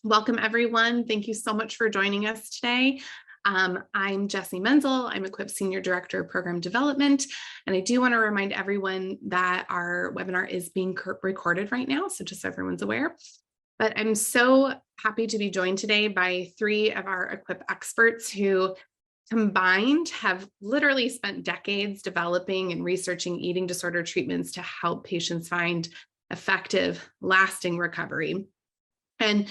Welcome, everyone. Thank you so much for joining us today. I'm Jessie Menzel. I'm Equip Senior Director of Program Development, and I do want to remind everyone that our webinar is being recorded right now, so just so everyone's aware. But I'm so happy to be joined today by three of our Equip experts who combined have literally spent decades developing and researching eating disorder treatments to help patients find effective, lasting recovery. And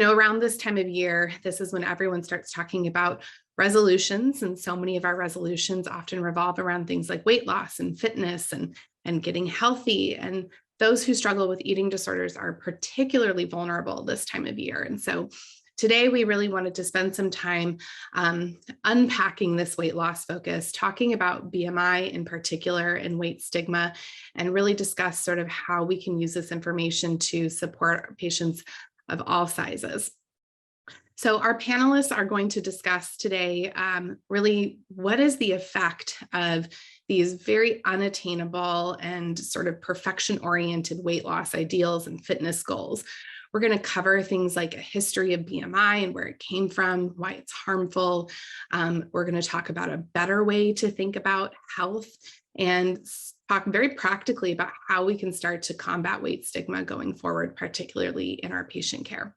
around this time of year, this is when everyone starts talking about resolutions. And so many of our resolutions often revolve around things like weight loss and fitness and getting healthy. And those who struggle with eating disorders are particularly vulnerable this time of year. And so today, we really wanted to spend some time unpacking this weight loss focus, talking about BMI in particular and weight stigma, and really discuss sort of how we can use this information to support patients of all sizes. So our panelists are going to discuss today really what is the effect of these very unattainable and sort of perfection-oriented weight loss ideals and fitness goals. We're going to cover things like a history of BMI and where it came from, why it's harmful. We're going to talk about a better way to think about health and talk very practically about how we can start to combat weight stigma going forward, particularly in our patient care.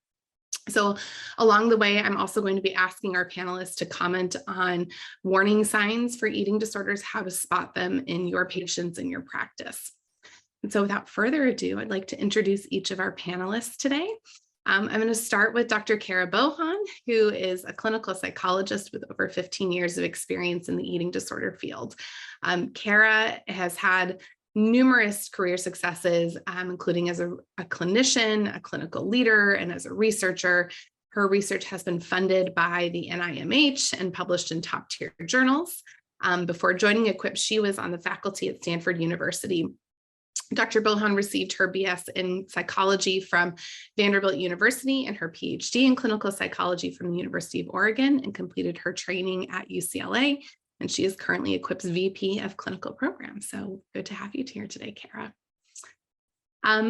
So along the way, I'm also going to be asking our panelists to comment on warning signs for eating disorders, how to spot them in your patients and your practice. And so without further ado, I'd like to introduce each of our panelists today. I'm going to start with Dr. Kara Bohan, who is a clinical psychologist with over 15 years of experience in the eating disorder field. Kara has had numerous career successes, including as a clinician, a clinical leader, and as a researcher. Her research has been funded by the NIMH and published in top-tier journals. Before joining Equip, she was on the faculty at Stanford University. Dr. Bohan received her BS in psychology from Vanderbilt University and her PhD in clinical psychology from the University of Oregon, and completed her training at UCLA. And she is currently Equip's VP of clinical programs. So good to have you here today, Kara.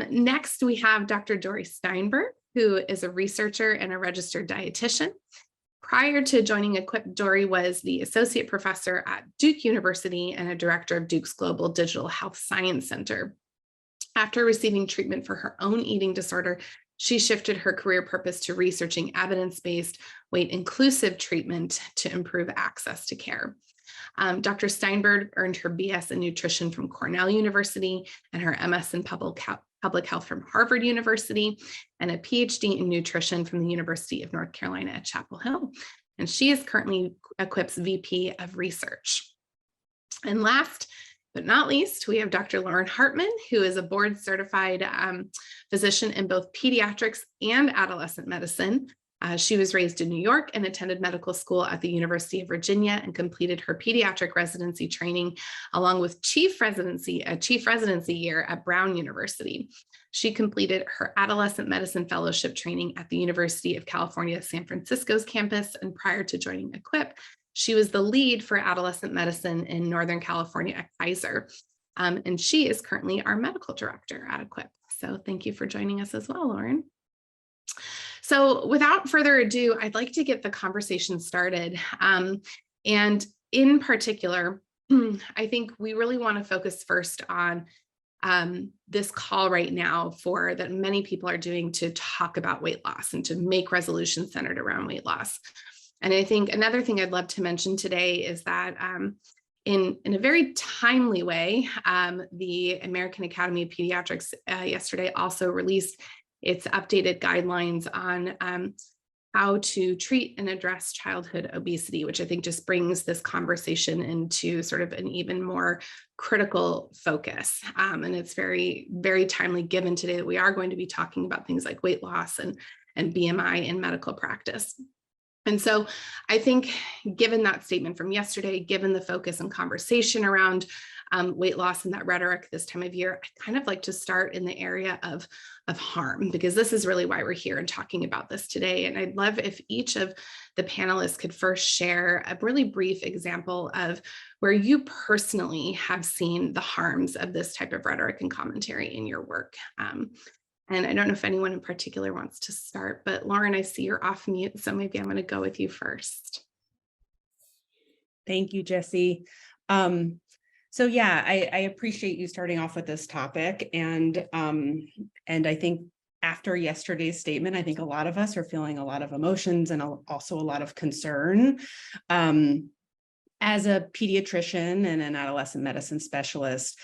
Next, we have Dr. Dory Steinberg, who is a researcher and a registered dietitian. Prior to joining Equip, Dory was the associate professor at Duke University and a director of Duke's Global Digital Health Science Center. After receiving treatment for her own eating disorder, she shifted her career purpose to researching evidence-based, weight-inclusive treatment to improve access to care. Dr. Steinberg earned her BS in nutrition from Cornell University and her MS in public health from Harvard University, and a PhD in nutrition from the University of North Carolina at Chapel Hill. And she is currently Equip's VP of research. And last but not least, we have Dr. Lauren Hartman, who is a board certified physician in both pediatrics and adolescent medicine. She was raised in New York and attended medical school at the University of Virginia and completed her pediatric residency training along with chief residency year at Brown University. She completed her adolescent medicine fellowship training at the University of California, San Francisco's campus. And prior to joining Equip, she was the lead for adolescent medicine in Northern California at Kaiser. And she is currently our medical director at Equip. So thank you for joining us as well, Lauren. So without further ado, I'd like to get the conversation started. And in particular, I think we really want to focus first on this call right now that many people are doing to talk about weight loss and to make resolutions centered around weight loss. And I think another thing I'd love to mention today is that in a very timely way, the American Academy of Pediatrics yesterday also released its updated guidelines on how to treat and address childhood obesity, which I think just brings this conversation into sort of an even more critical focus. And it's very, very timely given today that we are going to be talking about things like weight loss and BMI in medical practice. And so I think given that statement from yesterday, given the focus and conversation around weight loss and that rhetoric this time of year, I kind of like to start in the area of harm, because this is really why we're here and talking about this today. And I'd love if each of the panelists could first share a really brief example of where you personally have seen the harms of this type of rhetoric and commentary in your work. And I don't know if anyone in particular wants to start, but Lauren, I see you're off mute, so maybe I'm going to go with you first. Thank you, Jessie. So yeah, I appreciate you starting off with this topic, and I think after yesterday's statement, I think a lot of us are feeling a lot of emotions and also a lot of concern. As a pediatrician and an adolescent medicine specialist,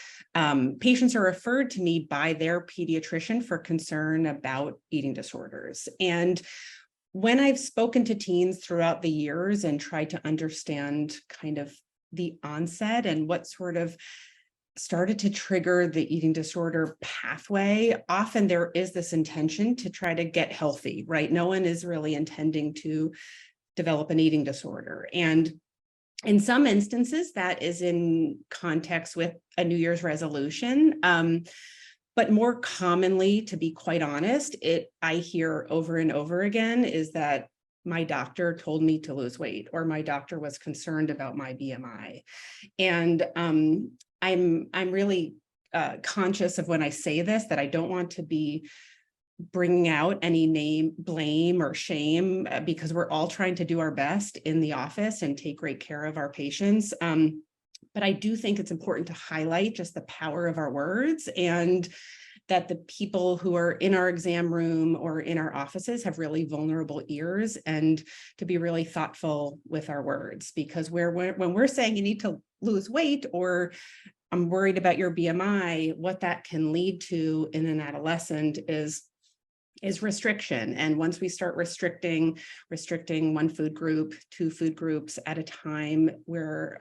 patients are referred to me by their pediatrician for concern about eating disorders. And when I've spoken to teens throughout the years and tried to understand kind of the onset and what sort of started to trigger the eating disorder pathway, often there is this intention to try to get healthy, right? No one is really intending to develop an eating disorder. And in some instances, that is in context with a New Year's resolution. But more commonly, to be quite honest, I hear over and over again is that my doctor told me to lose weight, or my doctor was concerned about my BMI. And I'm really conscious of when I say this, that I don't want to be bringing out any blame or shame, because we're all trying to do our best in the office and take great care of our patients. But I do think it's important to highlight just the power of our words, and that the people who are in our exam room or in our offices have really vulnerable ears, and to be really thoughtful with our words, because when we're saying you need to lose weight, or I'm worried about your BMI, what that can lead to in an adolescent is restriction. And once we start restricting one food group, 2 food groups at a time, where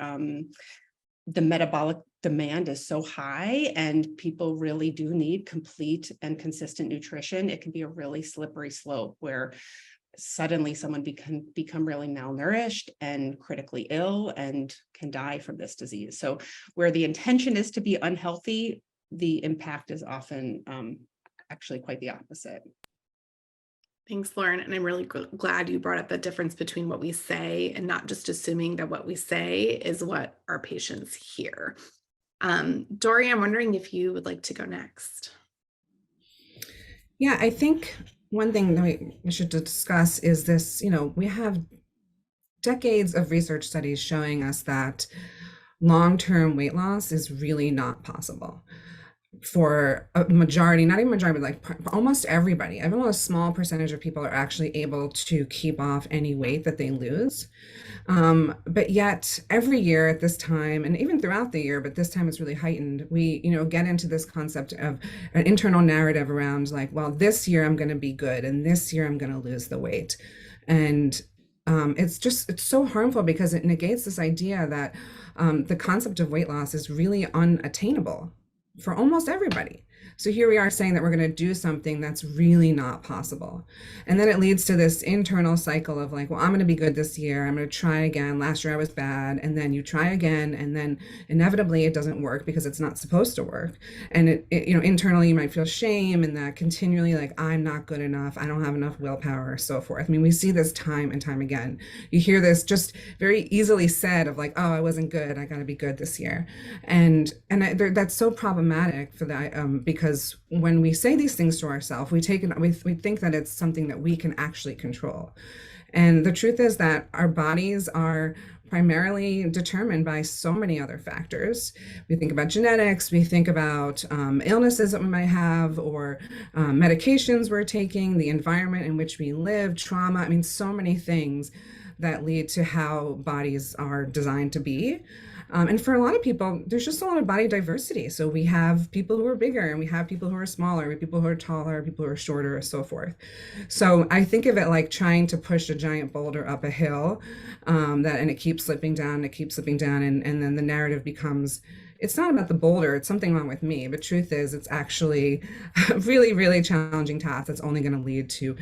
the metabolic demand is so high and people really do need complete and consistent nutrition, it can be a really slippery slope where suddenly someone can become really malnourished and critically ill and can die from this disease. So where the intention is to be unhealthy, the impact is often actually quite the opposite. Thanks, Lauren. And I'm really glad you brought up the difference between what we say and not just assuming that what we say is what our patients hear. Dory, I'm wondering if you would like to go next. Yeah, I think one thing that we should discuss is this, we have decades of research studies showing us that long-term weight loss is really not possible for a majority, not even majority, but like almost everybody. Even a small percentage of people are actually able to keep off any weight that they lose. But yet every year at this time, and even throughout the year, but this time it's really heightened, we, get into this concept of an internal narrative around like, well, this year I'm going to be good, and this year I'm going to lose the weight. And it's so harmful, because it negates this idea that the concept of weight loss is really unattainable for almost everybody. So here we are saying that we're going to do something that's really not possible. And then it leads to this internal cycle of like, well, I'm going to be good this year. I'm going to try again. Last year I was bad. And then you try again. And then inevitably it doesn't work because it's not supposed to work. And it internally you might feel shame, and that continually like, I'm not good enough. I don't have enough willpower, or so forth. I mean, we see this time and time again. You hear this just very easily said of like, oh, I wasn't good. I got to be good this year. And that's so problematic for that, because when we say these things to ourselves, we think that it's something that we can actually control. And the truth is that our bodies are primarily determined by so many other factors. We think about genetics, we think about illnesses that we might have, or medications we're taking, the environment in which we live, trauma. I mean, so many things that lead to how bodies are designed to be. And for a lot of people, there's just a lot of body diversity. So we have people who are bigger, and we have people who are smaller, we have people who are taller, people who are shorter, and so forth. So I think of it like trying to push a giant boulder up a hill, and it keeps slipping down, and then the narrative becomes, it's not about the boulder, it's something wrong with me. But truth is, it's actually a really, really challenging task that's only going to lead to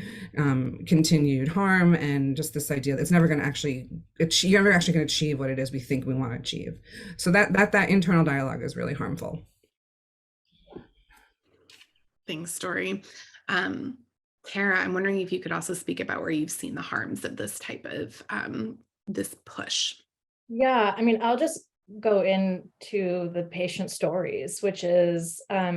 continued harm, and just this idea that it's never going to actually achieve, you're never actually going to achieve what it is we think we want to achieve. So that internal dialogue is really harmful. Thanks, Dory. Tara, I'm wondering if you could also speak about where you've seen the harms of this type of this push. Yeah, I mean, I'll just go into the patient stories, which is, I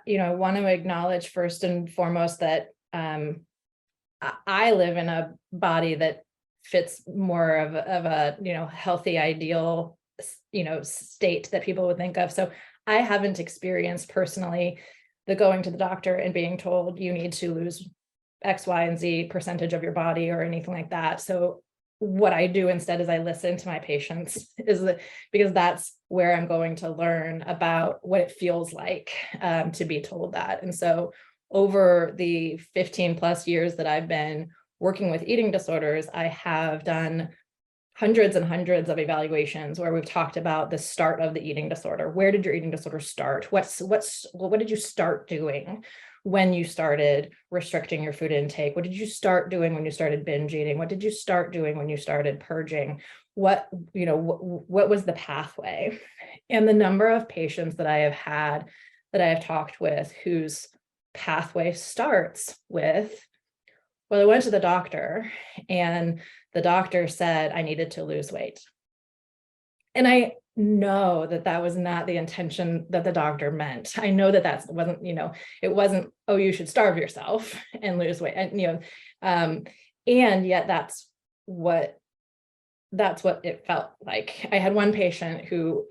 want to acknowledge first and foremost that I live in a body that fits more of a healthy, ideal, state that people would think of. So I haven't experienced personally the going to the doctor and being told you need to lose X, Y, and Z percentage of your body or anything like that. So what I do instead is I listen to my patients, because that's where I'm going to learn about what it feels like to be told that. And so over the 15 plus years that I've been working with eating disorders, I have done hundreds and hundreds of evaluations where we've talked about the start of the eating disorder. Where did your eating disorder start? What did you start doing when you started restricting your food intake? What did you start doing when you started binge eating? What did you start doing when you started purging? What was the pathway? And the number of patients that I have had, that I have talked with, whose pathway starts with, well, I went to the doctor and the doctor said I needed to lose weight. And I know that that was not the intention that the doctor meant. I know that wasn't, it wasn't, oh, you should starve yourself and lose weight. And, and yet that's what it felt like. I had one patient who,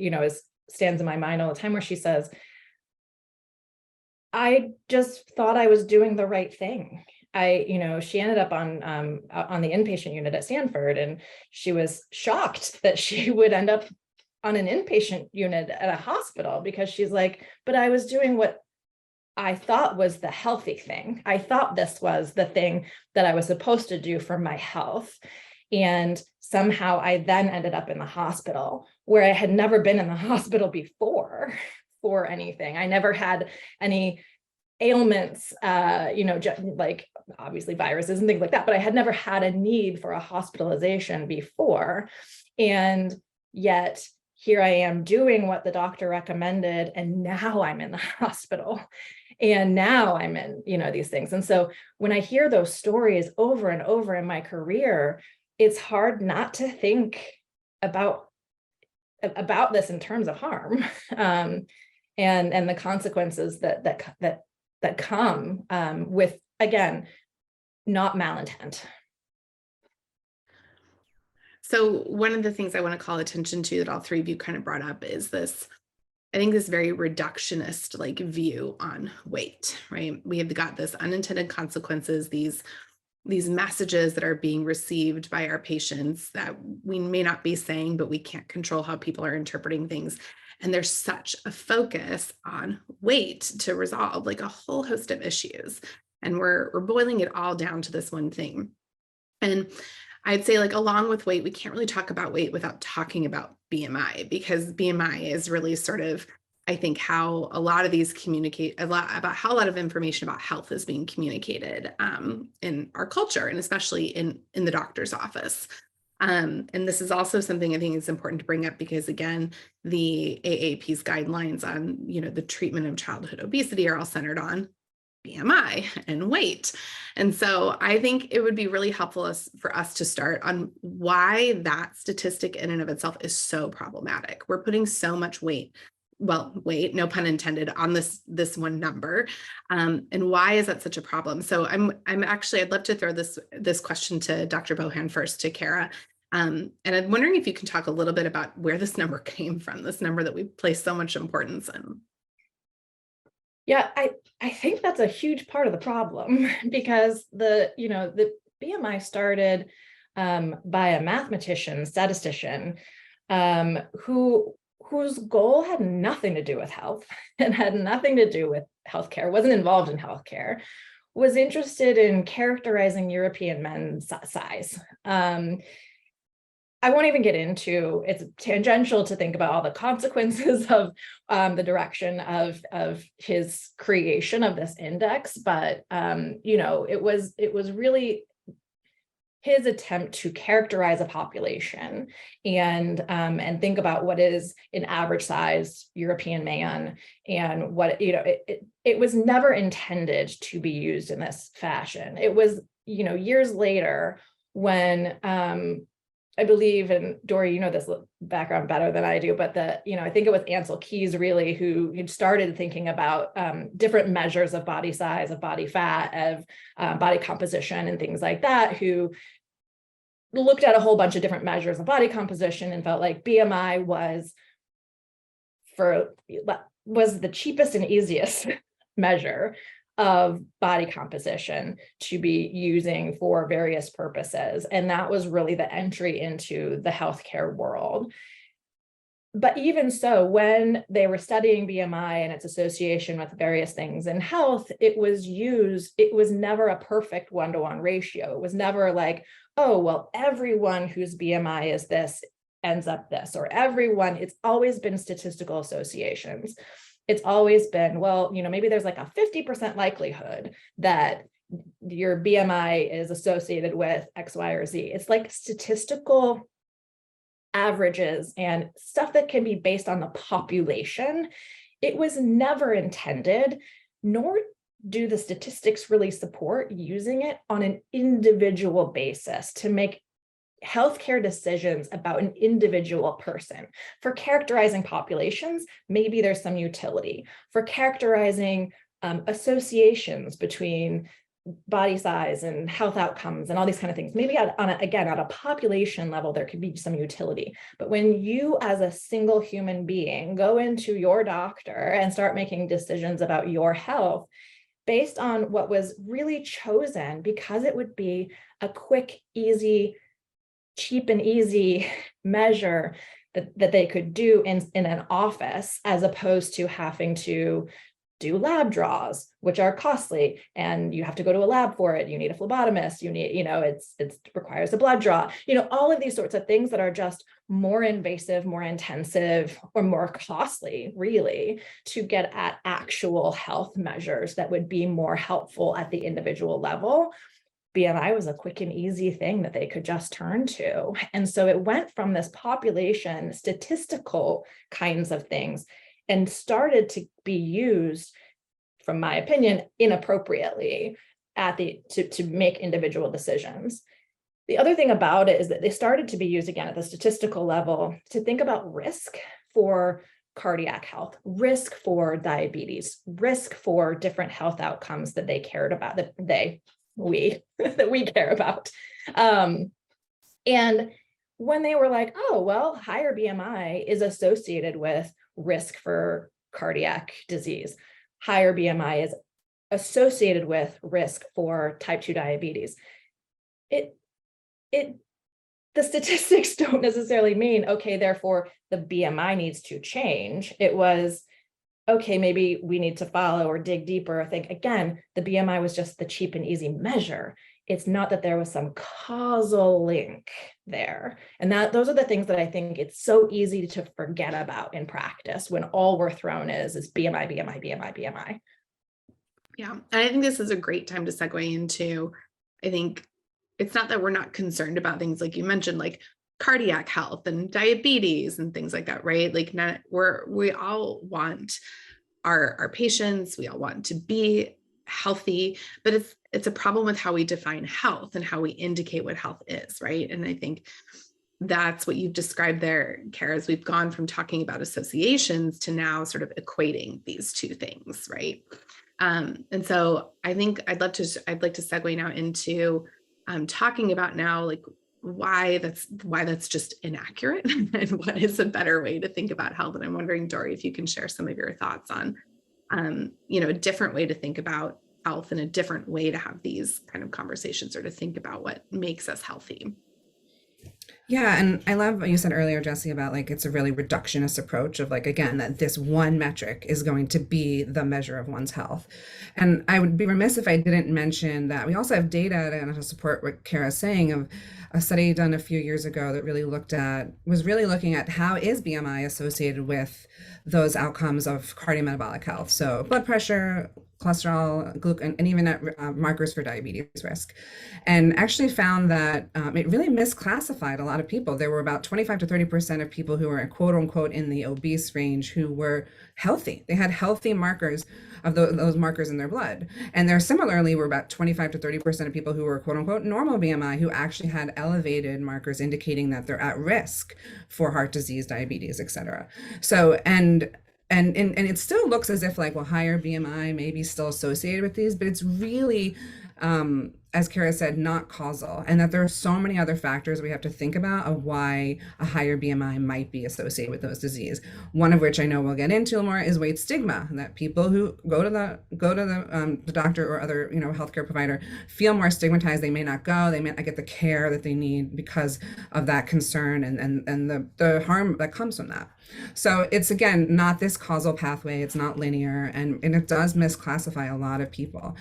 stands in my mind all the time, where she says, I just thought I was doing the right thing. She ended up on the inpatient unit at Stanford, and she was shocked that she would end up on an inpatient unit at a hospital, because she's like, but I was doing what I thought was the healthy thing. I thought this was the thing that I was supposed to do for my health. And somehow I then ended up in the hospital, where I had never been in the hospital before for anything. I never had any ailments, like obviously viruses and things like that, but I had never had a need for a hospitalization before. And yet here I am doing what the doctor recommended, and now I'm in the hospital, and now I'm in, these things. And so when I hear those stories over and over in my career, it's hard not to think about this in terms of harm, and the consequences that come with, again, not malintent. So one of the things I want to call attention to that all three of you kind of brought up is this, I think, this very reductionist view on weight, right? We have got this unintended consequences, these messages that are being received by our patients that we may not be saying, but we can't control how people are interpreting things. And there's such a focus on weight to resolve a whole host of issues. And we're boiling it all down to this one thing. And I'd say along with weight, we can't really talk about weight without talking about BMI, because BMI is really sort of, I think, how a lot of these communicate about how a lot of information about health is being communicated in our culture, and especially in the doctor's office. And this is also something I think is important to bring up, because again, the AAP's guidelines on, the treatment of childhood obesity are all centered on BMI and weight. And so I think it would be really helpful for us to start on why that statistic in and of itself is so problematic. We're putting so much weight, no pun intended, on this one number. And why is that such a problem? So I'd love to throw this question to Dr. Bohan first, to Kara. And I'm wondering if you can talk a little bit about where this number came from, this number that we place so much importance in. Yeah, I think that's a huge part of the problem, because the BMI started by a mathematician, statistician, whose goal had nothing to do with health and had nothing to do with healthcare, wasn't involved in healthcare, was interested in characterizing European men's size. I won't even get into, it's tangential to think about all the consequences of the direction of his creation of this index, but it was really his attempt to characterize a population and think about what is an average sized European man, and what, it was never intended to be used in this fashion. It was, years later when I believe, and Dory, you know this background better than I do, but I think it was Ansel Keys really who started thinking about different measures of body size, of body fat, of body composition and things like that, who looked at a whole bunch of different measures of body composition and felt like BMI was the cheapest and easiest measure of body composition to be using for various purposes. And that was really the entry into the healthcare world. But even so, when they were studying BMI and its association with various things in health, it was never a perfect one-to-one ratio. It was never like, oh, well, everyone whose BMI is this ends up this, or it's always been statistical associations. It's always been, well, maybe there's like a 50% likelihood that your BMI is associated with X, Y, or Z. It's like statistical averages and stuff that can be based on the population. It was never intended, nor do the statistics really support using it on an individual basis to make healthcare decisions about an individual person. For characterizing populations, maybe there's some utility. For characterizing associations between body size and health outcomes and all these kind of things, maybe at a population level, there could be some utility. But when you as a single human being go into your doctor and start making decisions about your health based on what was really chosen because it would be a quick, easy, cheap and easy measure that they could do in an office, as opposed to having to do lab draws, which are costly, and you have to go to a lab for it. You need a phlebotomist, you need, it requires a blood draw, all of these sorts of things that are just more invasive, more intensive, or more costly, really, to get at actual health measures that would be more helpful at the individual level. BMI was a quick and easy thing that they could just turn to. And so it went from this population, statistical kinds of things, and started to be used, from my opinion, inappropriately to make individual decisions. The other thing about it is that they started to be used again at the statistical level to think about risk for cardiac health, risk for diabetes, risk for different health outcomes that they cared about, that we care about. And when they were like, oh, well, higher BMI is associated with risk for cardiac disease. Higher BMI is associated with risk for type 2 diabetes. The statistics don't necessarily mean, okay, therefore the BMI needs to change. It was, okay, maybe we need to follow or dig deeper. I think, again, the BMI was just the cheap and easy measure. It's not that there was some causal link there. And those are the things that I think it's so easy to forget about in practice when all we're thrown is BMI, BMI, BMI, BMI. Yeah. And I think this is a great time to segue into, I think it's not that we're not concerned about things like you mentioned, like cardiac health and diabetes and things like that, right? Like we all want our patients, we all want to be healthy, but it's a problem with how we define health and how we indicate what health is, right? And I think that's what you've described there, Kara, as we've gone from talking about associations to now sort of equating these two things, right? And so I think I'd like to segue now into talking about now, like why that's just inaccurate and what is a better way to think about health. And I'm wondering, Dory, if you can share some of your thoughts on, a different way to think about health and a different way to have these kind of conversations or to think about what makes us healthy. Yeah, and I love what you said earlier, Jesse, about like it's a really reductionist approach of like, again, that this one metric is going to be the measure of one's health. And I would be remiss if I didn't mention that we also have data to support what Kara's saying of a study done a few years ago that was really looking at how is BMI associated with those outcomes of cardiometabolic health. So blood pressure, cholesterol, glucose, and even markers for diabetes risk. And actually found that it really misclassified a lot of people. There were about 25 to 30% of people who were quote unquote in the obese range who were healthy. They had healthy markers of those markers in their blood. And there similarly were about 25 to 30% of people who were quote unquote normal BMI who actually had elevated markers indicating that they're at risk for heart disease, diabetes, et cetera. So, and it still looks as if like, well, higher BMI may be still associated with these, but it's really, as Kara said, not causal, and that there are so many other factors we have to think about of why a higher BMI might be associated with those disease. One of which I know we'll get into more is weight stigma, that people who go to the doctor or other healthcare provider feel more stigmatized. They may not go, they may not get the care that they need because of that concern and the harm that comes from that. So it's, again, not this causal pathway, it's not linear, and it does misclassify a lot of people.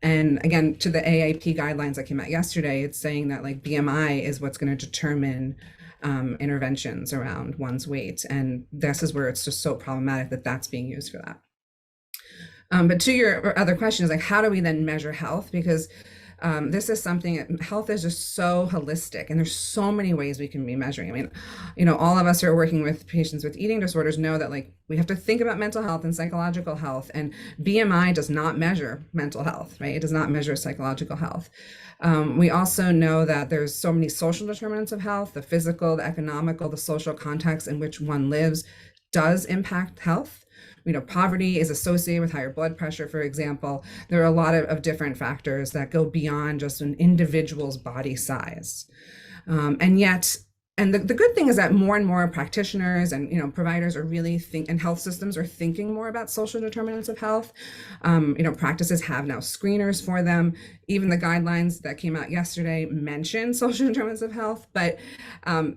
And again, to the AAP guidelines that came out yesterday, it's saying that like BMI is what's going to determine interventions around one's weight. And this is where it's just so problematic that that's being used for that. But to your other question is like, how do we then measure health? Because this is something, health is just so holistic, and there's so many ways we can be measuring. I mean, all of us who are working with patients with eating disorders know that like we have to think about mental health and psychological health, and BMI does not measure mental health, right? It does not measure psychological health. We also know that there's so many social determinants of health: the physical, the economical, the social context in which one lives does impact health. Poverty is associated with higher blood pressure, for example. There are a lot of different factors that go beyond just an individual's body size. And the good thing is that more and more practitioners and providers are really and health systems are thinking more about social determinants of health. Practices have now screeners for them. Even the guidelines that came out yesterday mention social determinants of health, but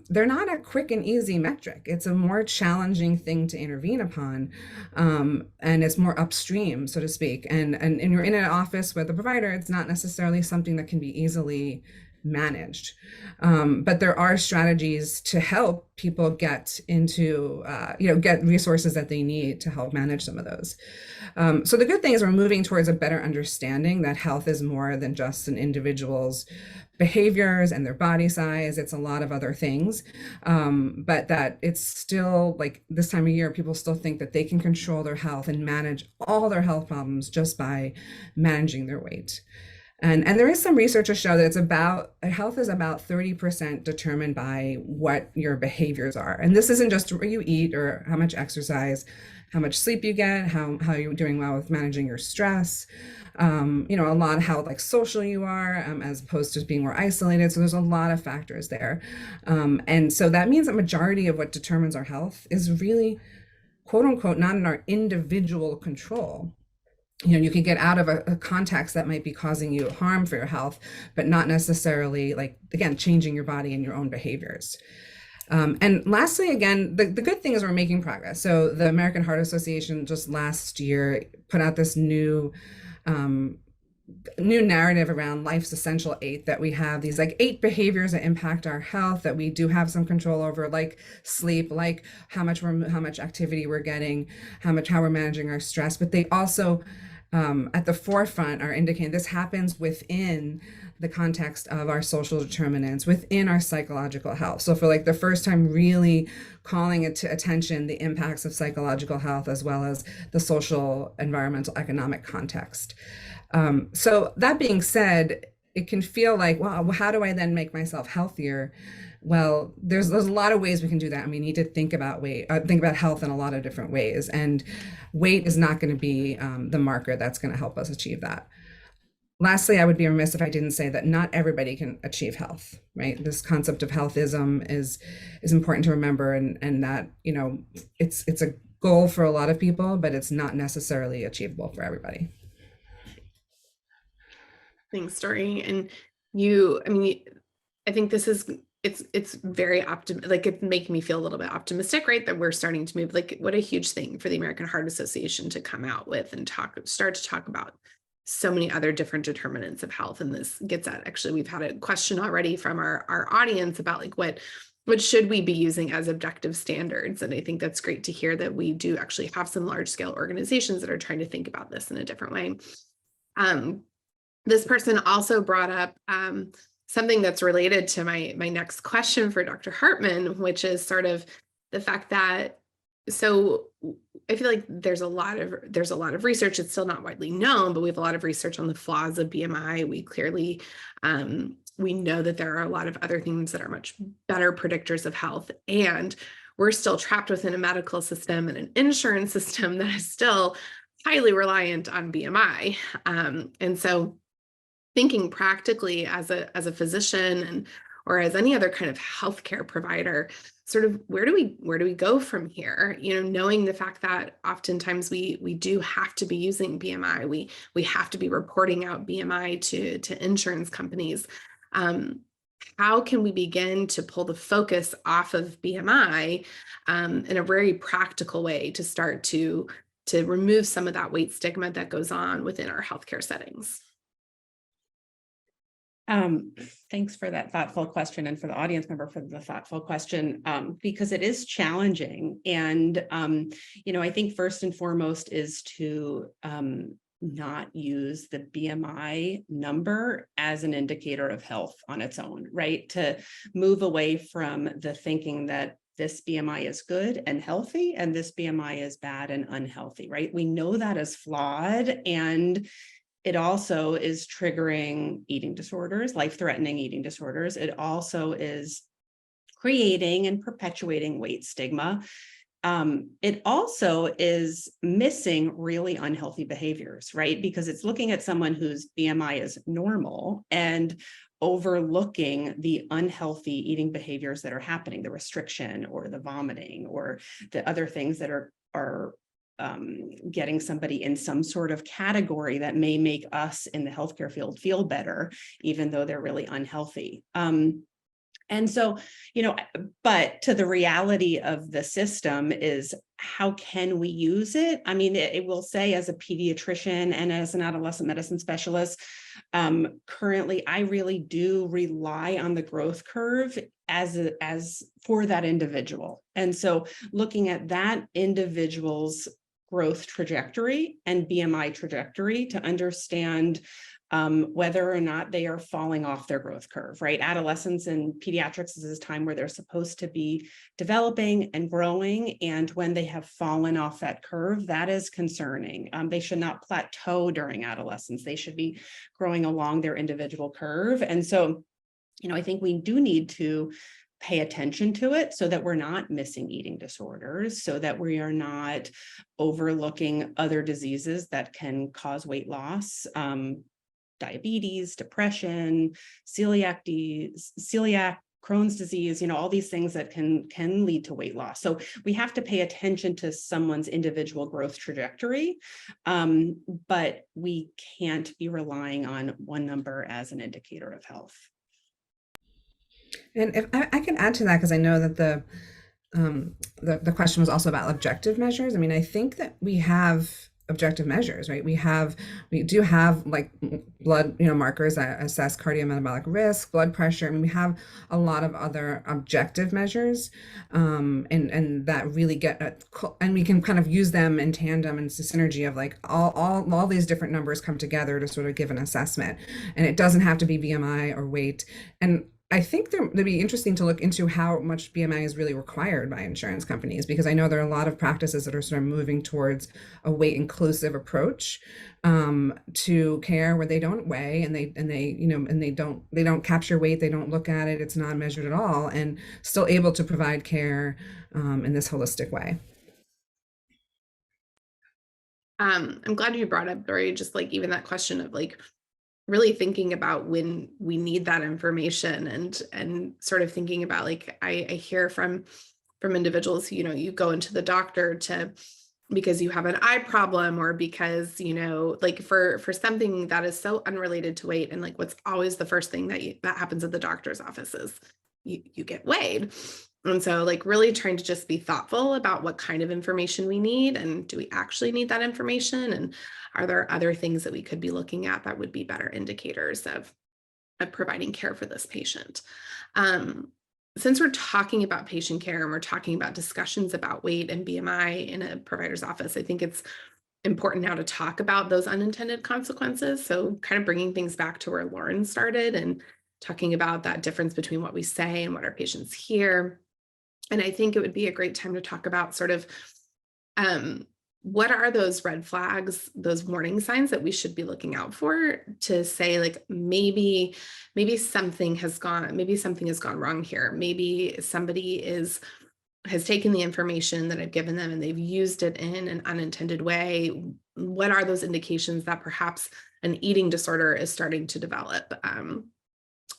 they're not a quick and easy metric. It's a more challenging thing to intervene upon, and it's more upstream, so to speak. And you're in an office with a provider, it's not necessarily something that can be easily managed. But there are strategies to help people get into, get resources that they need to help manage some of those. So the good thing is we're moving towards a better understanding that health is more than just an individual's behaviors and their body size. It's a lot of other things, but that it's still like this time of year, people still think that they can control their health and manage all their health problems just by managing their weight. And there is some research to show that health is about 30% determined by what your behaviors are. And this isn't just what you eat or how much exercise, how much sleep you get, how you're doing well with managing your stress, a lot of how like social you are, as opposed to being more isolated. So there's a lot of factors there. And so that means the majority of what determines our health is really, quote unquote, not in our individual control. You can get out of a context that might be causing you harm for your health, but not necessarily, like, again, changing your body and your own behaviors. And lastly, again, the good thing is we're making progress. So the American Heart Association just last year put out this new narrative around life's essential 8, that we have these like 8 behaviors that impact our health that we do have some control over, like sleep, like how much activity we're getting, how we're managing our stress. But they also at the forefront are indicating this happens within the context of our social determinants, within our psychological health. So for like the first time, really calling it to attention the impacts of psychological health as well as the social, environmental, economic context. So that being said, it can feel like, wow, how do I then make myself healthier? Well, there's a lot of ways we can do that, and we need to think about health in a lot of different ways. And weight is not going to be the marker that's going to help us achieve that. Lastly, I would be remiss if I didn't say that not everybody can achieve health, right? This concept of healthism is important to remember, and that it's a goal for a lot of people, but it's not necessarily achievable for everybody. Thanks, Dory. And I think this is, it's very like it's making me feel a little bit optimistic, right? That we're starting to move, like what a huge thing for the American Heart Association to come out with and start to talk about so many other different determinants of health. And this gets at, actually, we've had a question already from our audience about like what should we be using as objective standards? And I think that's great to hear that we do actually have some large scale organizations that are trying to think about this in a different way. This person also brought up something that's related to my next question for Dr. Hartman, which is sort of the fact that So I feel like there's a lot of research. It's still not widely known, but we have a lot of research on the flaws of BMI. We clearly we know that there are a lot of other things that are much better predictors of health, and we're still trapped within a medical system and an insurance system that is still highly reliant on BMI. And so thinking practically as a physician and or as any other kind of healthcare provider, sort of where do we go from here? Knowing the fact that oftentimes we do have to be using BMI, we have to be reporting out BMI to insurance companies. How can we begin to pull the focus off of BMI in a very practical way to start to remove some of that weight stigma that goes on within our healthcare settings? Thanks for that thoughtful question, and for the audience member for the thoughtful question, because it is challenging. And, I think first and foremost is to not use the BMI number as an indicator of health on its own, right? To move away from the thinking that this BMI is good and healthy and this BMI is bad and unhealthy, right? We know that is flawed, and it also is triggering eating disorders, life-threatening eating disorders. It also is creating and perpetuating weight stigma. It also is missing really unhealthy behaviors, right? Because it's looking at someone whose BMI is normal and overlooking the unhealthy eating behaviors that are happening, the restriction or the vomiting or the other things that are getting somebody in some sort of category that may make us in the healthcare field feel better, even though they're really unhealthy. And so, but to the reality of the system is, how can we use it? I mean, it will say, as a pediatrician and as an adolescent medicine specialist, currently, I really do rely on the growth curve as for that individual. And so looking at that individual's growth trajectory and BMI trajectory to understand whether or not they are falling off their growth curve, right? Adolescence and pediatrics is this time where they're supposed to be developing and growing. And when they have fallen off that curve, that is concerning. They should not plateau during adolescence. They should be growing along their individual curve. And so, I think we do need to pay attention to it so that we're not missing eating disorders, so that we are not overlooking other diseases that can cause weight loss, diabetes, depression, celiac, Crohn's disease, all these things that can lead to weight loss. So we have to pay attention to someone's individual growth trajectory, but we can't be relying on one number as an indicator of health. And if I can add to that, because I know that the question was also about objective measures. I mean, I think that we have objective measures, right? We do have like blood, markers that assess cardiometabolic risk, blood pressure. I mean, we have a lot of other objective measures, and that really and we can kind of use them in tandem, and it's a synergy of like all these different numbers come together to sort of give an assessment. And it doesn't have to be BMI or weight. And I think it'd be interesting to look into how much BMI is really required by insurance companies, because I know there are a lot of practices that are sort of moving towards a weight inclusive approach to care, where they don't weigh and they don't capture weight, they don't look at it, it's not measured at all, and still able to provide care in this holistic way. I'm glad you brought up, Dory, just like even that question of like really thinking about when we need that information, and sort of thinking about, like, I hear from individuals who, you go into the doctor because you have an eye problem, or because, like for something that is so unrelated to weight, and like what's always the first thing that happens at the doctor's office is you get weighed. And so like really trying to just be thoughtful about what kind of information we need, and do we actually need that information, and are there other things that we could be looking at that would be better indicators of providing care for this patient. Since we're talking about patient care and we're talking about discussions about weight and BMI in a provider's office, I think it's important now to talk about those unintended consequences. So kind of bringing things back to where Lauren started, and talking about that difference between what we say and what our patients hear. And I think it would be a great time to talk about sort of what are those red flags, those warning signs that we should be looking out for to say, like, maybe something has gone wrong here. Maybe somebody has taken the information that I've given them and they've used it in an unintended way. What are those indications that perhaps an eating disorder is starting to develop?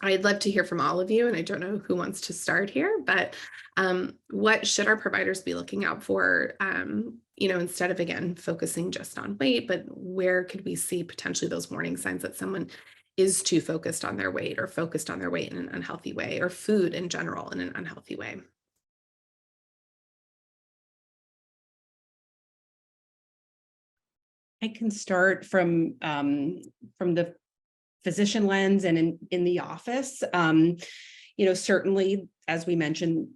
I'd love to hear from all of you, and I don't know who wants to start here, but what should our providers be looking out for, instead of, again, focusing just on weight, but where could we see potentially those warning signs that someone is too focused on their weight, or focused on their weight in an unhealthy way, or food in general in an unhealthy way? I can start from the physician lens and in the office. Certainly, as we mentioned,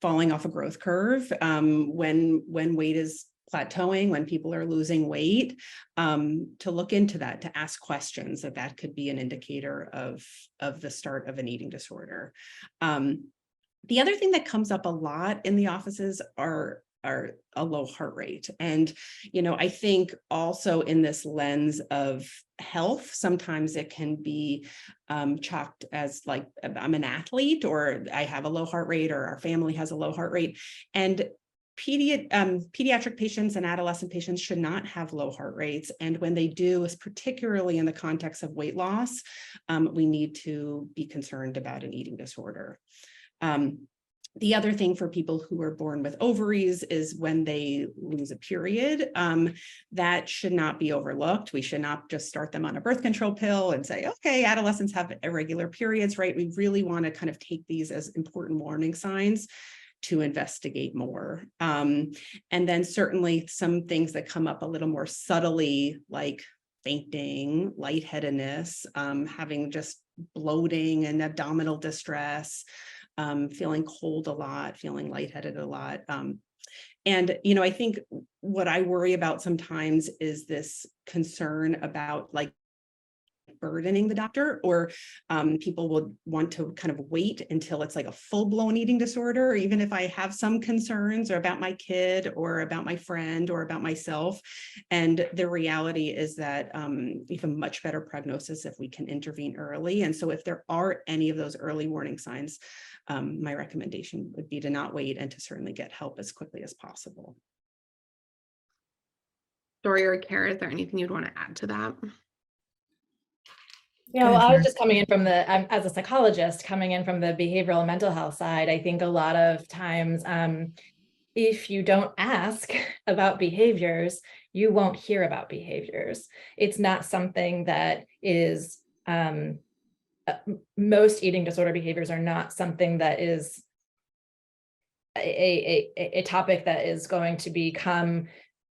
falling off a growth curve, when weight is plateauing, when people are losing weight, to look into that, to ask questions, that could be an indicator of the start of an eating disorder. The other thing that comes up a lot in the offices are a low heart rate. And, I think also in this lens of health, sometimes it can be chalked as like, I'm an athlete, or I have a low heart rate, or our family has a low heart rate. And pediatric patients and adolescent patients should not have low heart rates. And when they do, is particularly in the context of weight loss, we need to be concerned about an eating disorder. The other thing for people who are born with ovaries is when they lose a period, that should not be overlooked. We should not just start them on a birth control pill and say, okay, adolescents have irregular periods, right? We really want to kind of take these as important warning signs to investigate more. And then certainly some things that come up a little more subtly, like fainting, lightheadedness, having just bloating and abdominal distress, feeling cold a lot, feeling lightheaded a lot. And, I think what I worry about sometimes is this concern about like burdening the doctor, or people will want to kind of wait until it's like a full-blown eating disorder, even if I have some concerns or about my kid or about my friend or about myself. And the reality is that we have a much better prognosis if we can intervene early. And so if there are any of those early warning signs, my recommendation would be to not wait and to certainly get help as quickly as possible. Dory or Kara, is there anything you'd want to add to that? Well, I was just coming in from as a psychologist, coming in from the behavioral and mental health side. I think a lot of times, if you don't ask about behaviors, you won't hear about behaviors. It's not something that is, most eating disorder behaviors are not something that is a topic that is going to become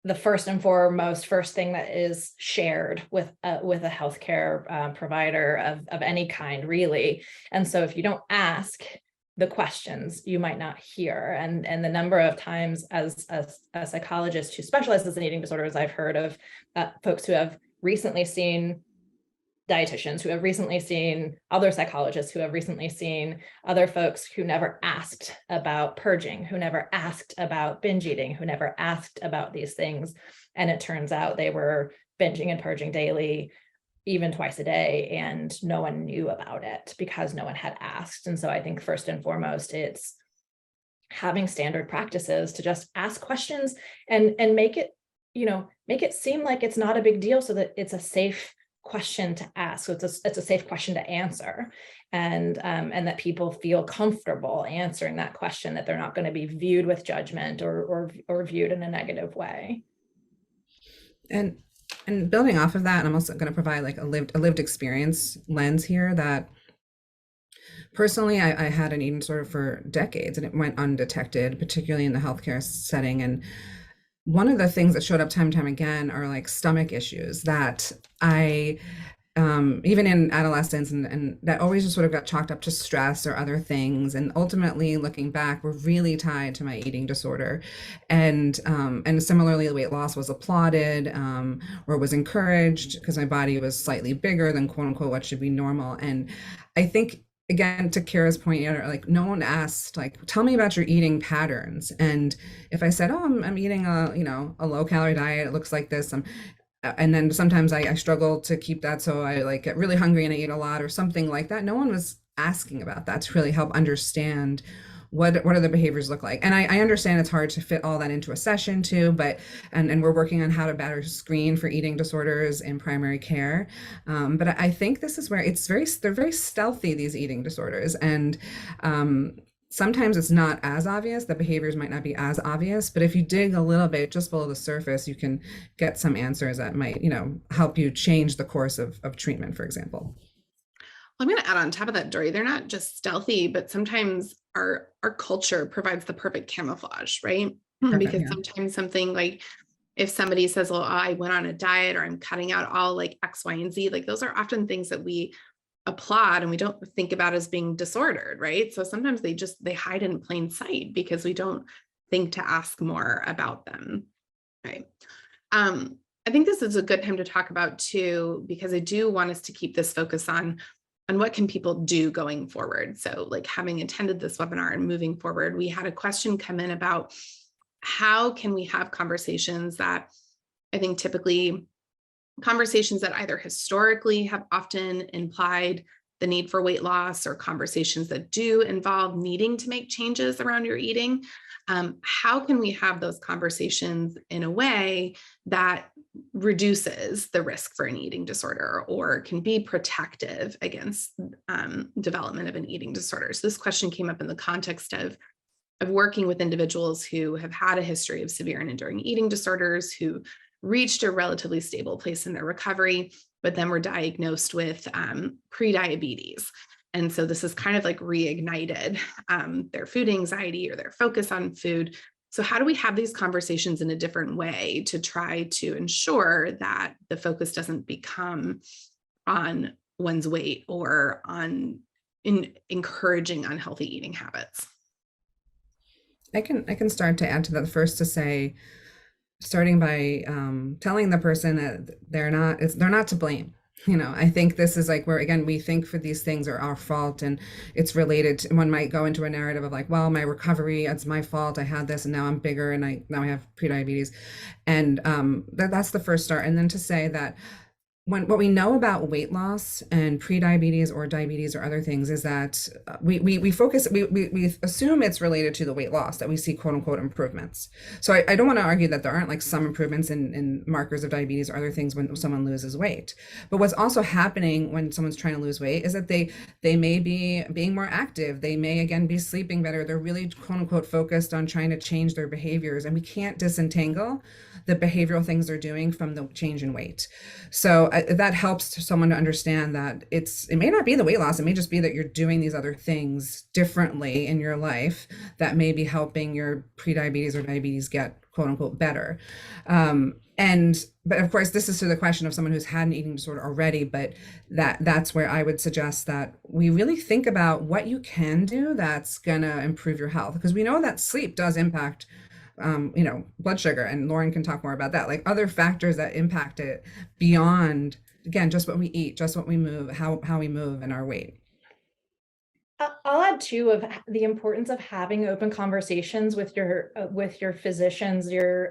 the first and foremost thing that is shared with a healthcare provider of any kind, really. And so if you don't ask the questions, you might not hear. And the number of times as a psychologist who specializes in eating disorders, I've heard of folks who have recently seen dietitians, who have recently seen other psychologists, who have recently seen other folks who never asked about purging, who never asked about binge eating, who never asked about these things. And it turns out they were binging and purging daily, even twice a day, and no one knew about it because no one had asked. And so I think first and foremost, it's having standard practices to just ask questions and make it, make it seem like it's not a big deal, so that it's a safe question to ask. So it's a safe question to answer, and that people feel comfortable answering that question, that they're not going to be viewed with judgment or viewed in a negative way. And building off of that, I'm also going to provide like a lived experience lens here, that personally, I had an eating disorder for decades and it went undetected, particularly in the healthcare setting. And one of the things that showed up time and time again are like stomach issues that I, even in adolescence, and that always just sort of got chalked up to stress or other things. And ultimately, looking back, were really tied to my eating disorder. And similarly, weight loss was applauded or was encouraged because my body was slightly bigger than quote unquote what should be normal. And I think again, to Kara's point, like no one asked, like, tell me about your eating patterns. And if I said, oh, I'm eating a low calorie diet, it looks like this. And then sometimes I struggle to keep that. So I like get really hungry and I eat a lot or something like that. No one was asking about that to really help understand what are the behaviors look like. And I understand it's hard to fit all that into a session too, but and we're working on how to better screen for eating disorders in primary care. But I think this is where they're very stealthy, these eating disorders. And sometimes it's not as obvious, the behaviors might not be as obvious, but if you dig a little bit just below the surface, you can get some answers that might, help you change the course of treatment, for example. I'm going to add on top of that, Dory, they're not just stealthy, but sometimes our culture provides the perfect camouflage, right? Perfect, Because yeah. sometimes something like if somebody says, well, I went on a diet or I'm cutting out all like X, Y, and Z, like those are often things that we applaud and we don't think about as being disordered, right? So sometimes they hide in plain sight because we don't think to ask more about them, right? I think this is a good time to talk about too, because I do want us to keep this focus on what can people do going forward. So like having attended this webinar and moving forward, we had a question come in about how can we have conversations that I think typically conversations that either historically have often implied the need for weight loss or conversations that do involve needing to make changes around your eating. How can we have those conversations in a way that reduces the risk for an eating disorder or can be protective against development of an eating disorder? So this question came up in the context of working with individuals who have had a history of severe and enduring eating disorders, who reached a relatively stable place in their recovery, but then were diagnosed with pre-diabetes. And so this is kind of like reignited their food anxiety or their focus on food. So how do we have these conversations in a different way to try to ensure that the focus doesn't become on one's weight or on encouraging unhealthy eating habits? I can start to add to that. First, to say, starting by telling the person that they're not to blame. I think this is like where, again, we think for these things are our fault and it's related to, one might go into a narrative of like, well, my recovery, it's my fault. I had this and now I'm bigger and now I have prediabetes. And that's the first start. And then to say that what we know about weight loss and prediabetes or diabetes or other things is that we assume it's related to the weight loss, that we see quote unquote improvements. So I don't want to argue that there aren't like some improvements in markers of diabetes or other things when someone loses weight. But what's also happening when someone's trying to lose weight is that they may be being more active. They may again be sleeping better. They're really quote unquote focused on trying to change their behaviors, and we can't disentangle the behavioral things they're doing from the change in weight. So that helps someone to understand that it may not be the weight loss. It may just be that you're doing these other things differently in your life that may be helping your prediabetes or diabetes get quote unquote better. But of course, this is to the question of someone who's had an eating disorder already, but that's where I would suggest that we really think about what you can do that's gonna improve your health, because we know that sleep does impact blood sugar, and Lauren can talk more about that, like other factors that impact it beyond, again, just what we eat, just what we move, how we move, and our weight. I'll add too of the importance of having open conversations with your physicians, your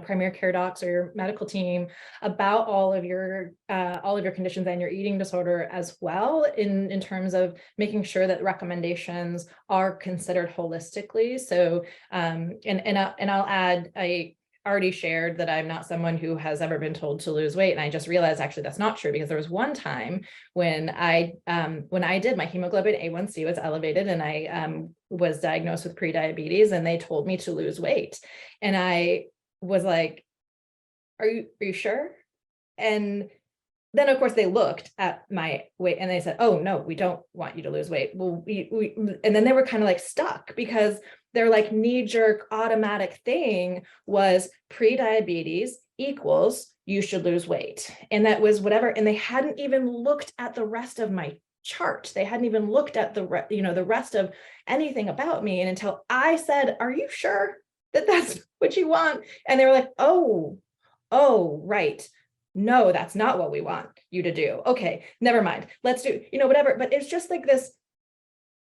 primary care docs or your medical team about all of your conditions and your eating disorder as well, in terms of making sure that recommendations are considered holistically. So I'll add, I already shared that I'm not someone who has ever been told to lose weight. And I just realized actually that's not true, because there was one time when I did, my hemoglobin A1C was elevated and I was diagnosed with prediabetes, and they told me to lose weight. And I was like, are you sure? And then of course they looked at my weight and they said, oh no, we don't want you to lose weight. Well, and then they were kind of like stuck, because their like knee-jerk automatic thing was prediabetes equals you should lose weight. And that was whatever. And they hadn't even looked at the rest of my chart. They hadn't even looked at the rest of anything about me. And until I said, are you sure that that's what you want? And they were like, oh, right. No, that's not what we want you to do. Okay, never mind. Let's do, whatever. But it's just like this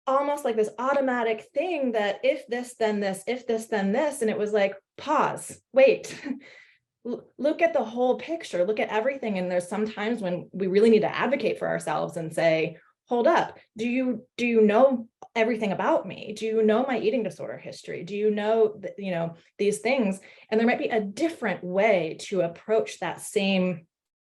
almost like this automatic thing that if this, then this, if this, then this. And it was like, pause, wait, look at the whole picture, look at everything. And there's sometimes when we really need to advocate for ourselves and say, hold up, do you know everything about me? Do you know my eating disorder history? Do you know, these things? And there might be a different way to approach that same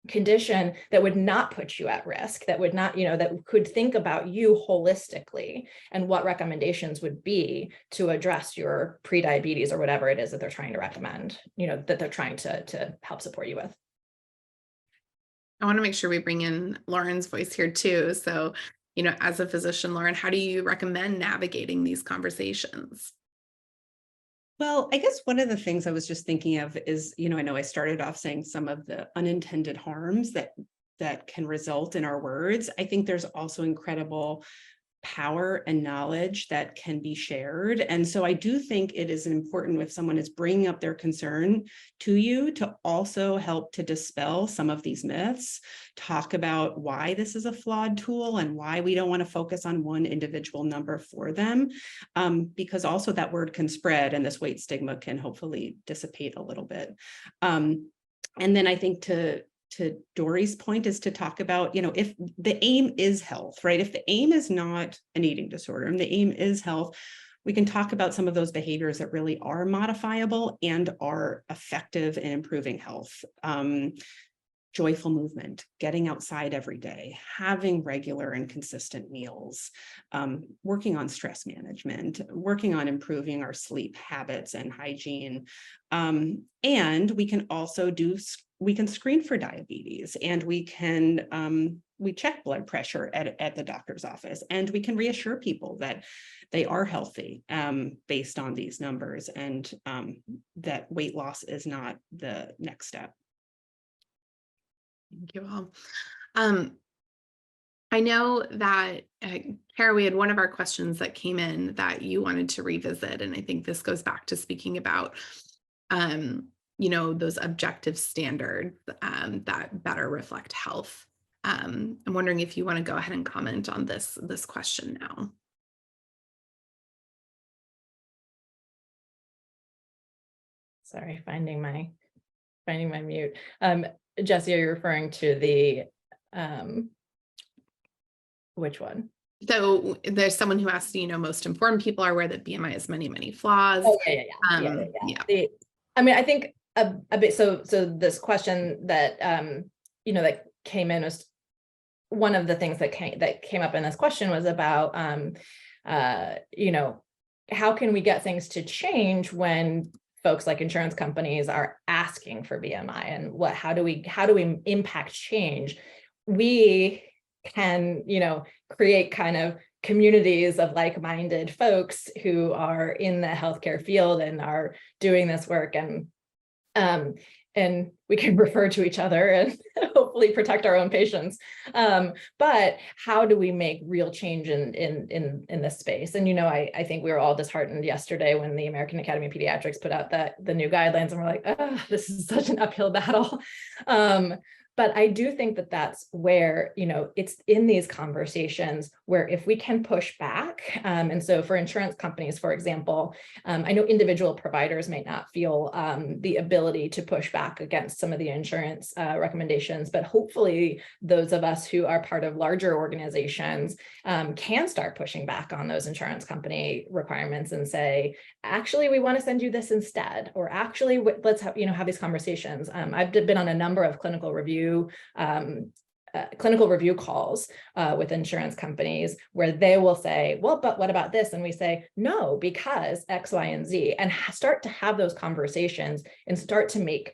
condition that would not put you at risk, that would not, that could think about you holistically and what recommendations would be to address your prediabetes or whatever it is that they're trying to recommend, that they're trying to help support you with. I want to make sure we bring in Lauren's voice here too. So, as a physician, Lauren, how do you recommend navigating these conversations? Well, I guess one of the things I was just thinking of is, I know I started off saying some of the unintended harms that can result in our words. I think there's also incredible power and knowledge that can be shared. And so I do think it is important if someone is bringing up their concern to you to also help to dispel some of these myths, talk about why this is a flawed tool and why we don't want to focus on one individual number for them, because also that word can spread and this weight stigma can hopefully dissipate a little bit. And then I think to Dory's point is to talk about, if the aim is health, right? If the aim is not an eating disorder and the aim is health, we can talk about some of those behaviors that really are modifiable and are effective in improving health. Joyful movement, getting outside every day, having regular and consistent meals, working on stress management, working on improving our sleep habits and hygiene. And we can also we can screen for diabetes, and we check blood pressure at the doctor's office, and we can reassure people that they are healthy based on these numbers, and that weight loss is not the next step. Thank you all. I know that, Kara, we had one of our questions that came in that you wanted to revisit, and I think this goes back to speaking about, those objective standards that better reflect health. I'm wondering if you want to go ahead and comment on this question now. Sorry, finding my mute. Jesse, are you referring to the, which one? So there's someone who asked, most informed people are aware that BMI has many, many flaws. Oh, yeah. I think a bit, so this question that, that came in was one of the things that came up in this question was about, how can we get things to change when folks like insurance companies are asking for BMI, and how do we impact change? We can, create kind of communities of like-minded folks who are in the healthcare field and are doing this work, and we can refer to each other and hopefully protect our own patients. But how do we make real change in this space? And, I think we were all disheartened yesterday when the American Academy of Pediatrics put out the new guidelines, and we're like, oh, this is such an uphill battle. But I do think that that's where, it's in these conversations where if we can push back, and so for insurance companies, for example, I know individual providers may not feel the ability to push back against some of the insurance recommendations, but hopefully those of us who are part of larger organizations can start pushing back on those insurance company requirements and say, actually, we want to send you this instead, or actually, let's have these conversations. I've been on a number of clinical review calls with insurance companies where they will say, well, but what about this? And we say, no, because X, Y, and Z, and start to have those conversations and start to make,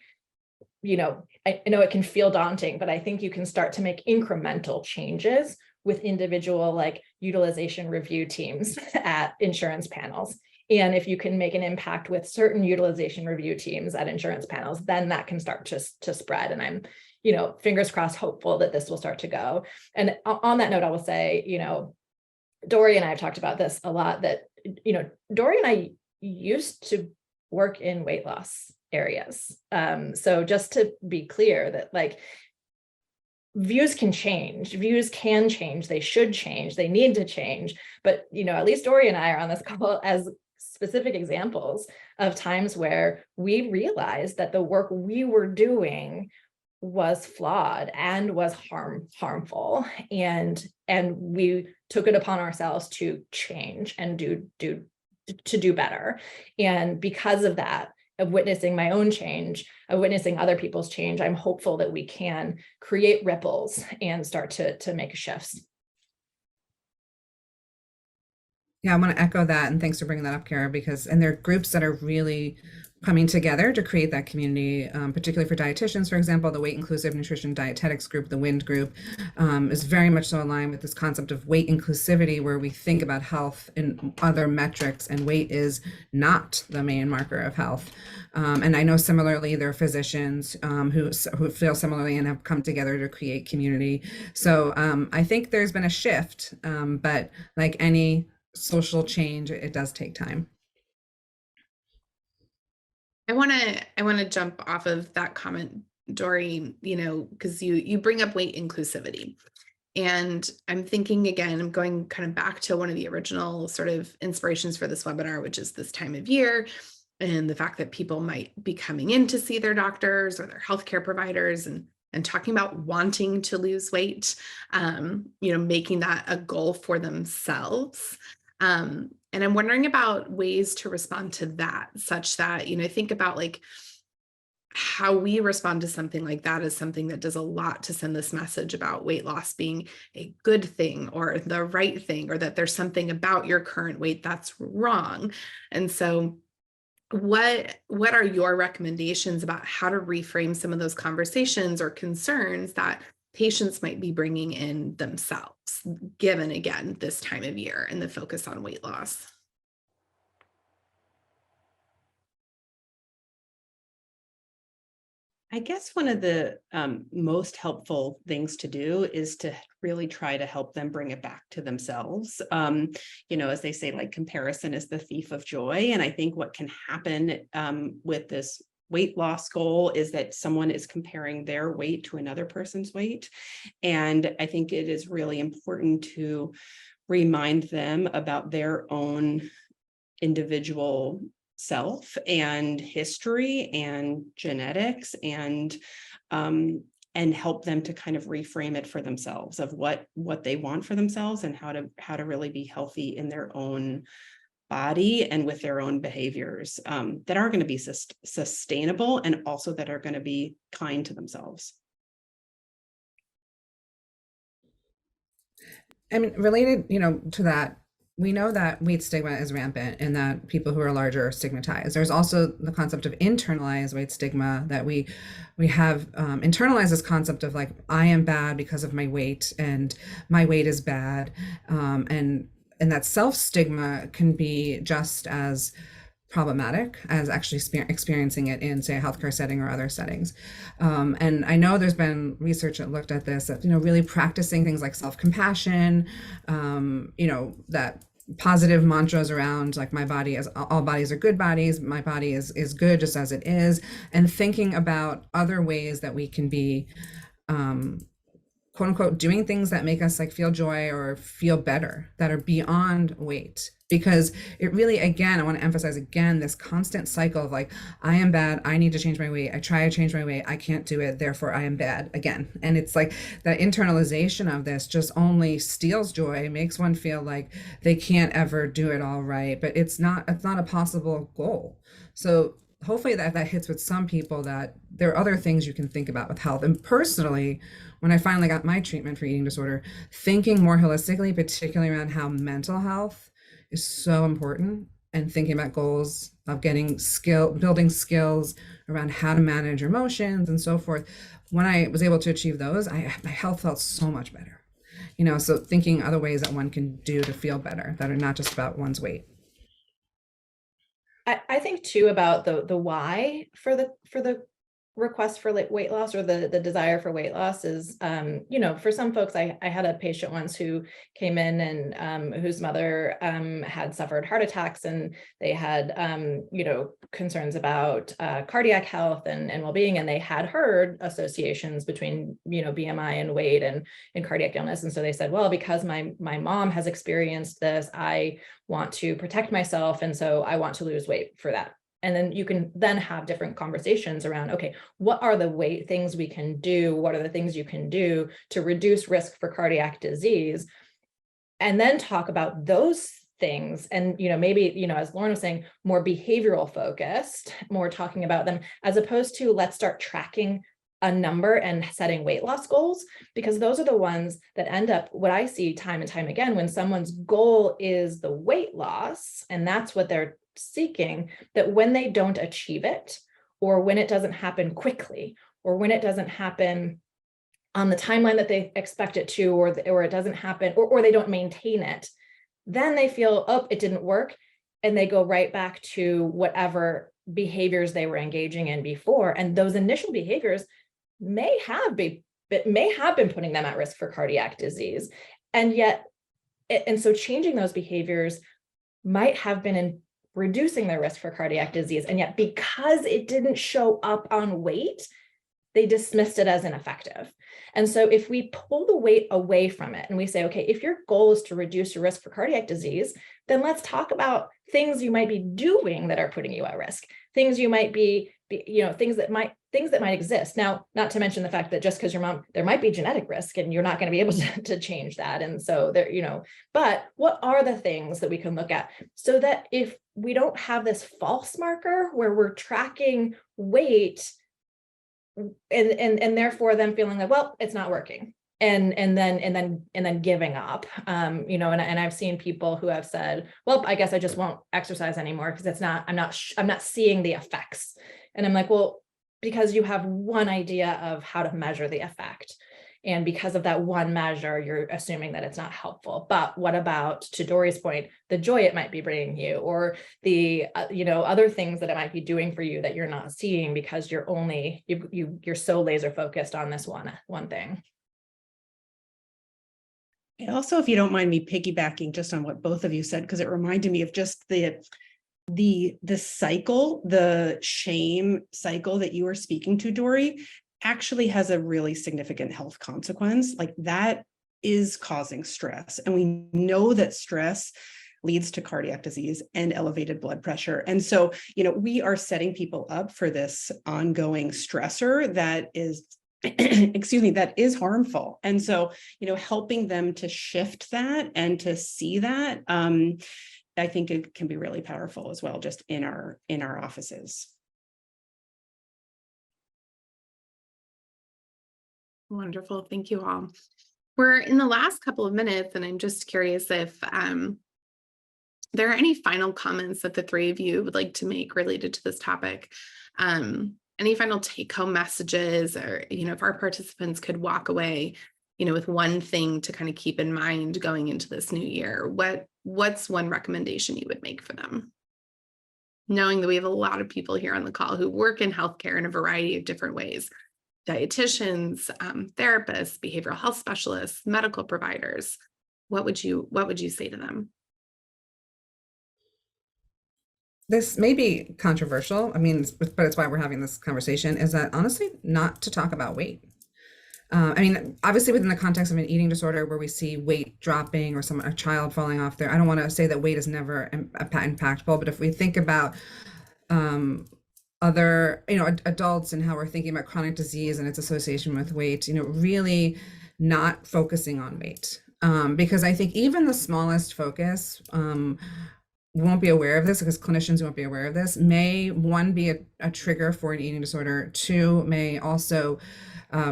I know it can feel daunting, but I think you can start to make incremental changes with individual utilization review teams at insurance panels. And if you can make an impact with certain utilization review teams at insurance panels, then that can start to spread. And I'm, fingers crossed, hopeful that this will start to go. And on that note, I will say, Dory and I have talked about this a lot, that, Dory and I used to work in weight loss areas. So just to be clear that views can change, they should change, they need to change. But, at least Dory and I are on this call as specific examples of times where we realized that the work we were doing was flawed and was harmful. And we took it upon ourselves to change and do better. And because of that, of witnessing my own change, of witnessing other people's change, I'm hopeful that we can create ripples and start to make shifts. Yeah, I want to echo that. And thanks for bringing that up, Kara, and there are groups that are really coming together to create that community, particularly for dietitians, for example. The Weight Inclusive Nutrition Dietetics group, the WIND group, is very much so aligned with this concept of weight inclusivity, where we think about health in other metrics, and weight is not the main marker of health. And I know similarly, there are physicians who feel similarly and have come together to create community. So I think there's been a shift, but like any social change, it does take time. I want to jump off of that comment, Dory, because you bring up weight inclusivity. And I'm thinking again, I'm going kind of back to one of the original sort of inspirations for this webinar, which is this time of year, and the fact that people might be coming in to see their doctors or their healthcare providers and talking about wanting to lose weight, making that a goal for themselves. And I'm wondering about ways to respond to that, such that, think about like how we respond to something like that as something that does a lot to send this message about weight loss being a good thing or the right thing, or that there's something about your current weight that's wrong. And so what are your recommendations about how to reframe some of those conversations or concerns that patients might be bringing in themselves, given again this time of year and the focus on weight loss? I guess one of the most helpful things to do is to really try to help them bring it back to themselves. As they say, like, comparison is the thief of joy. And I think what can happen with this weight loss goal is that someone is comparing their weight to another person's weight. And I think it is really important to remind them about their own individual self and history and genetics, and help them to kind of reframe it for themselves of what they want for themselves, and how to really be healthy in their own body and with their own behaviors that are going to be sustainable, and also that are going to be kind to themselves. I mean, related, to that, we know that weight stigma is rampant and that people who are larger are stigmatized. There's also the concept of internalized weight stigma, that we have internalized this concept of like, I am bad because of my weight, and my weight is bad. And that self-stigma can be just as problematic as actually experiencing it in, say, a healthcare setting or other settings. And I know there's been research that looked at this, that, really practicing things like self-compassion, that positive mantras around like, my body is, all bodies are good bodies, my body is good just as it is, and thinking about other ways that we can be quote unquote doing things that make us like feel joy or feel better, that are beyond weight. Because it really, again, I want to emphasize again, this constant cycle of like, I am bad, I need to change my weight, I try to change my weight, I can't do it, therefore I am bad again. And it's like that internalization of this just only steals joy, makes one feel like they can't ever do it all right, but it's not a possible goal. So hopefully that hits with some people, that there are other things you can think about with health. And personally, when I finally got my treatment for eating disorder, thinking more holistically, particularly around how mental health is so important, and thinking about goals of building skills around how to manage emotions and so forth. When I was able to achieve those, my health felt so much better. So thinking other ways that one can do to feel better, that are not just about one's weight. I think too about the why for the request for weight loss, or the desire for weight loss is, for some folks, I had a patient once who came in and whose mother had suffered heart attacks, and they had, concerns about cardiac health and well-being, and they had heard associations between, BMI and weight and cardiac illness. And so they said, well, because my mom has experienced this, I want to protect myself. And so I want to lose weight for that. And then you can then have different conversations around, okay, what are the things we can do? What are the things you can do to reduce risk for cardiac disease? And then talk about those things. And, maybe, as Lauren was saying, more behavioral focused, more talking about them, as opposed to let's start tracking a number and setting weight loss goals, because those are the ones that end up, what I see time and time again, when someone's goal is the weight loss, and that's what they're seeking, that when they don't achieve it, or when it doesn't happen quickly, or when it doesn't happen on the timeline that they expect it to, or it doesn't happen, or they don't maintain it, then they feel, oh, it didn't work. And they go right back to whatever behaviors they were engaging in before. And those initial behaviors may have been putting them at risk for cardiac disease. And so changing those behaviors might have been in reducing their risk for cardiac disease. And yet, because it didn't show up on weight, they dismissed it as ineffective. And so if we pull the weight away from it and we say, okay, if your goal is to reduce your risk for cardiac disease, then let's talk about things you might be doing that are putting you at risk, things you might be things that might exist. Now, not to mention the fact that just because your mom, there might be genetic risk and you're not going to be able to change that. And so there, but what are the things that we can look at so that if we don't have this false marker where we're tracking weight and therefore them feeling like, well, it's not working. And then giving up, and I've seen people who have said, well, I guess I just won't exercise anymore because I'm not seeing the effects. And I'm like, well, because you have one idea of how to measure the effect. And because of that one measure, you're assuming that it's not helpful. But what about, to Dory's point, the joy it might be bringing you, or the, other things that it might be doing for you that you're not seeing because you're so laser focused on this one thing. And also, if you don't mind me piggybacking just on what both of you said, because it reminded me of just the cycle, the shame cycle that you were speaking to, Dory, actually has a really significant health consequence. Like, that is causing stress. And we know that stress leads to cardiac disease and elevated blood pressure. And so, we are setting people up for this ongoing stressor that is that is harmful. And so, helping them to shift that and to see that, I think it can be really powerful as well, just in our offices. Wonderful. Thank you all. We're in the last couple of minutes, and I'm just curious if there are any final comments that the three of you would like to make related to this topic. Any final take-home messages, or, if our participants could walk away, with one thing to kind of keep in mind going into this new year, what's one recommendation you would make for them? Knowing that we have a lot of people here on the call who work in healthcare in a variety of different ways: dietitians, therapists, behavioral health specialists, medical providers. What would you say to them? This may be controversial, but it's why we're having this conversation, is that honestly, not to talk about weight. Obviously within the context of an eating disorder where we see weight dropping or a child falling off there, I don't want to say that weight is never impactful, but if we think about other, adults and how we're thinking about chronic disease and its association with weight, really not focusing on weight. Because I think even the smallest focus, won't be aware of this, because clinicians won't be aware of this, may, one, be a trigger for an eating disorder, two, may also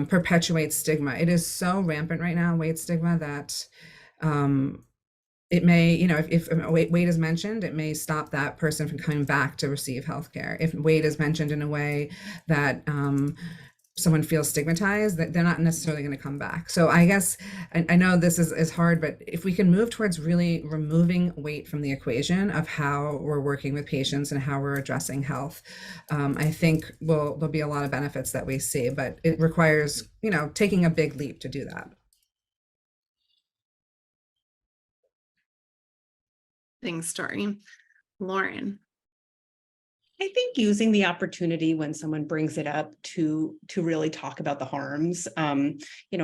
perpetuate stigma. It is so rampant right now, weight stigma, that it may, if weight is mentioned, it may stop that person from coming back to receive healthcare. If weight is mentioned in a way that someone feels stigmatized, that they're not necessarily going to come back. So I guess, I know this is hard, but if we can move towards really removing weight from the equation of how we're working with patients and how we're addressing health, I think there'll be a lot of benefits that we see, but it requires, taking a big leap to do that. Thanks, Dory. Lauren. I think using the opportunity when someone brings it up to really talk about the harms. I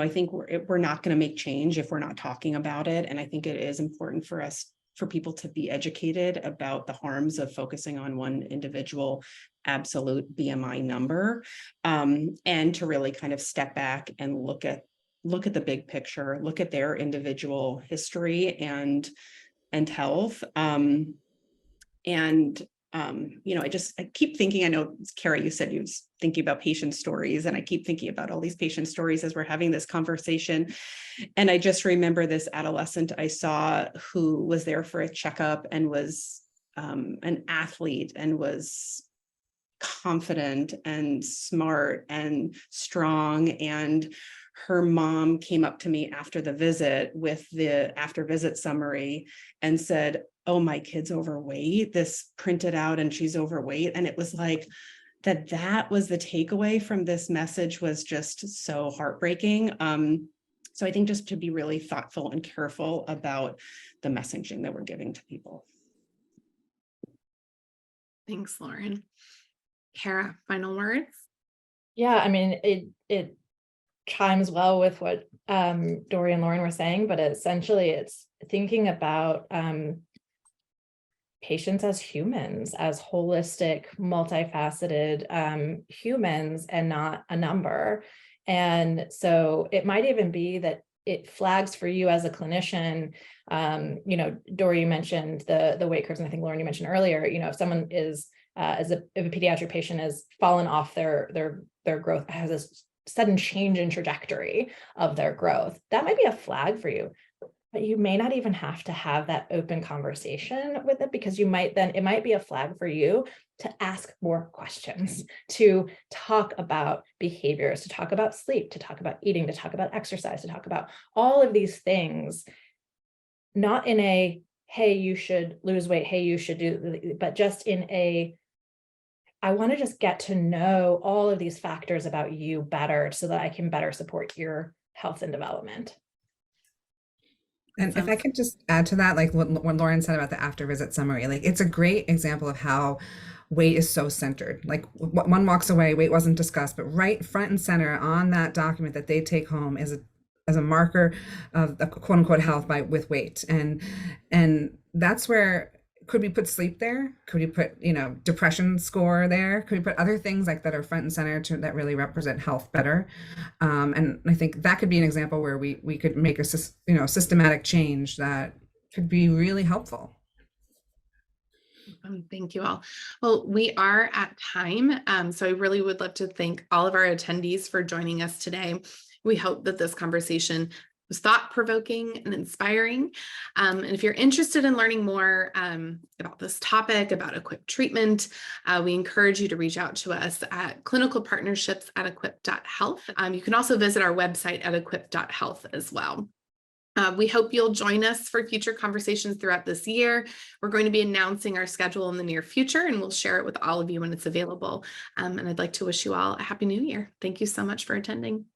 think we're not going to make change if we're not talking about it. And I think it is important for people to be educated about the harms of focusing on one individual absolute BMI number, and to really kind of step back and look at the big picture, look at their individual history and health. I keep thinking, I know, Kara, you said you was thinking about patient stories, and I keep thinking about all these patient stories as we're having this conversation. And I just remember this adolescent I saw who was there for a checkup and was an athlete and was confident and smart and strong. And her mom came up to me after the visit with the after visit summary and said, "Oh, my kid's overweight. This printed out and she's overweight." And it was like that was the takeaway from this message, was just so heartbreaking. So I think just to be really thoughtful and careful about the messaging that we're giving to people. Thanks, Lauren. Kara, final words? Yeah, I mean, it chimes well with what Dory and Lauren were saying, but essentially it's thinking about patients as humans, as holistic, multifaceted humans, and not a number. And so it might even be that it flags for you as a clinician. Dory, you mentioned the weight curves, and I think Lauren, you mentioned earlier, if someone is if a pediatric patient has fallen off their growth, has a sudden change in trajectory of their growth, that might be a flag for you. But you may not even have to have that open conversation with it, because it might be a flag for you to ask more questions, to talk about behaviors, to talk about sleep, to talk about eating, to talk about exercise, to talk about all of these things, not in a, hey, you should lose weight, hey, you should do, but just in a, I want to just get to know all of these factors about you better so that I can better support your health and development. And if I could just add to that, like what Lauren said about the after visit summary, like it's a great example of how weight is so centered. Like one walks away, weight wasn't discussed, but right front and center on that document that they take home is as a marker of the quote unquote health with weight. And that's where, could we put sleep there? Could we put, depression score there? Could we put other things like that are front and center that really represent health better? And I think that could be an example where we could make a systematic change that could be really helpful. Thank you all. Well, we are at time. So I really would love to thank all of our attendees for joining us today. We hope that this conversation was thought-provoking and inspiring. And if you're interested in learning more about this topic, about equip treatment, we encourage you to reach out to us at clinicalpartnerships@equip.health. You can also visit our website at equip.health as well. We hope you'll join us for future conversations throughout this year. We're going to be announcing our schedule in the near future, and we'll share it with all of you when it's available. And I'd like to wish you all a happy new year. Thank you so much for attending.